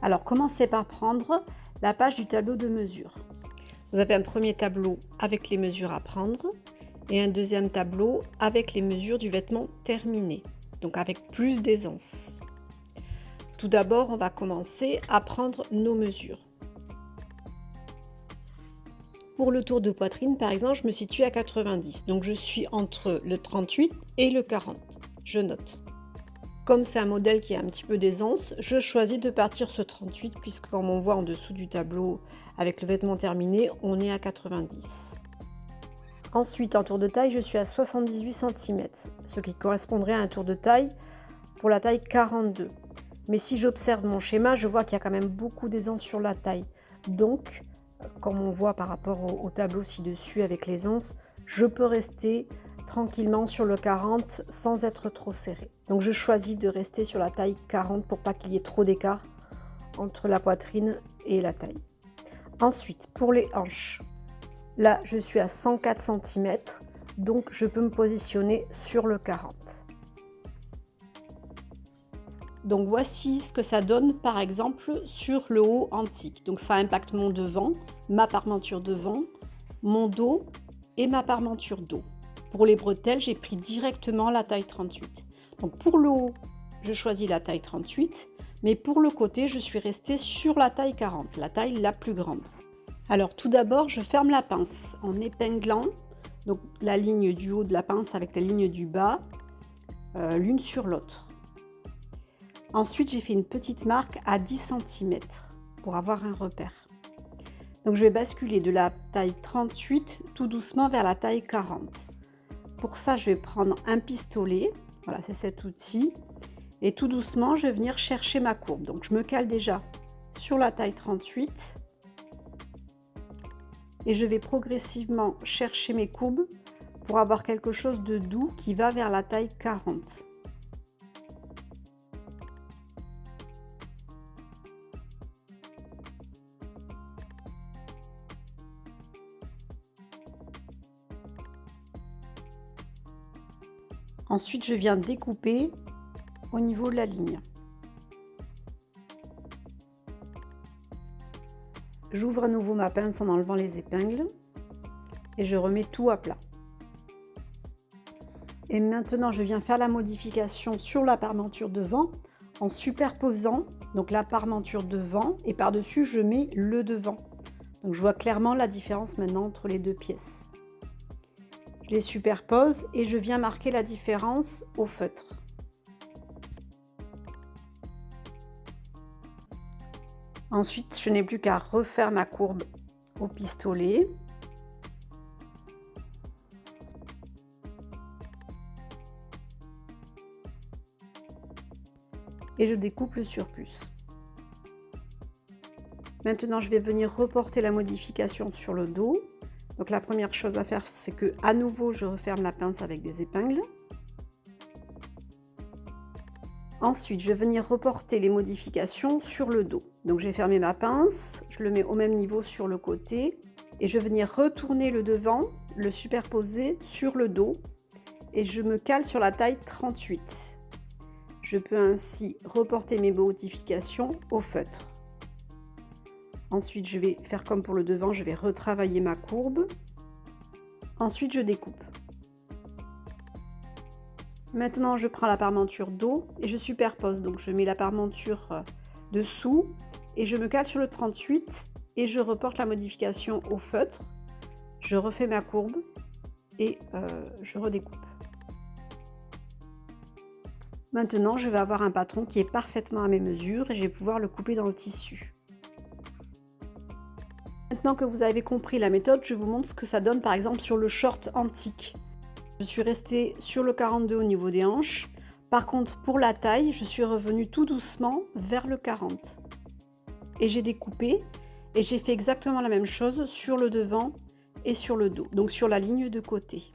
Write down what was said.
Alors commencez par prendre la page du tableau de mesure. Vous avez un premier tableau avec les mesures à prendre et un deuxième tableau avec les mesures du vêtement terminé, donc avec plus d'aisance. Tout d'abord, on va commencer à prendre nos mesures. Pour le tour de poitrine, par exemple, je me situe à 90, donc je suis entre le 38 et le 40. Je note. Comme c'est un modèle qui a un petit peu d'aisance, je choisis de partir sur 38 puisque comme on voit en dessous du tableau avec le vêtement terminé, on est à 90. Ensuite, en tour de taille, je suis à 78 cm, ce qui correspondrait à un tour de taille pour la taille 42. Mais si j'observe mon schéma, je vois qu'il y a quand même beaucoup d'aisance sur la taille. Donc, comme on voit par rapport au tableau ci-dessus avec l'aisance, je peux rester tranquillement sur le 40 sans être trop serré. Donc je choisis de rester sur la taille 40 pour pas qu'il y ait trop d'écart entre la poitrine et la taille. Ensuite, pour les hanches, là je suis à 104 cm, donc je peux me positionner sur le 40. Donc voici ce que ça donne par exemple sur le haut antique. Donc ça impacte mon devant, ma parmenture devant, mon dos et ma parmenture dos. Pour les bretelles, j'ai pris directement la taille 38. Donc pour le haut, je choisis la taille 38, mais pour le côté, je suis restée sur la taille 40, la taille la plus grande. Alors tout d'abord, je ferme la pince en épinglant donc la ligne du haut de la pince avec la ligne du bas, l'une sur l'autre. Ensuite, j'ai fait une petite marque à 10 cm pour avoir un repère. Donc je vais basculer de la taille 38 tout doucement vers la taille 40. Pour ça, je vais prendre un pistolet, voilà, c'est cet outil, et tout doucement, je vais venir chercher ma courbe. Donc je me cale déjà sur la taille 38 et je vais progressivement chercher mes courbes pour avoir quelque chose de doux qui va vers la taille 40. Ensuite, je viens découper au niveau de la ligne. J'ouvre à nouveau ma pince en enlevant les épingles et je remets tout à plat. Et maintenant, je viens faire la modification sur la parmenture devant en superposant donc la parmenture devant et par-dessus, je mets le devant. Donc je vois clairement la différence maintenant entre les deux pièces. Je les superpose et je viens marquer la différence au feutre. Ensuite, je n'ai plus qu'à refaire ma courbe au pistolet. Et je découpe le surplus. Maintenant, je vais venir reporter la modification sur le dos. Donc la première chose à faire, c'est que à nouveau, je referme la pince avec des épingles. Ensuite, je vais venir reporter les modifications sur le dos. Donc j'ai fermé ma pince, je le mets au même niveau sur le côté et je vais venir retourner le devant, le superposer sur le dos et je me cale sur la taille 38. Je peux ainsi reporter mes modifications au feutre. Ensuite, je vais faire comme pour le devant, je vais retravailler ma courbe. Ensuite, je découpe. Maintenant, je prends la parmenture dos et je superpose. Donc, je mets la parmenture dessous et je me cale sur le 38 et je reporte la modification au feutre. Je refais ma courbe et je redécoupe. Maintenant, je vais avoir un patron qui est parfaitement à mes mesures et je vais pouvoir le couper dans le tissu. Maintenant que vous avez compris la méthode, je vous montre ce que ça donne par exemple sur le short antique. Je suis restée sur le 42 au niveau des hanches. Par contre, pour la taille, je suis revenue tout doucement vers le 40. Et j'ai découpé et j'ai fait exactement la même chose sur le devant et sur le dos, donc sur la ligne de côté.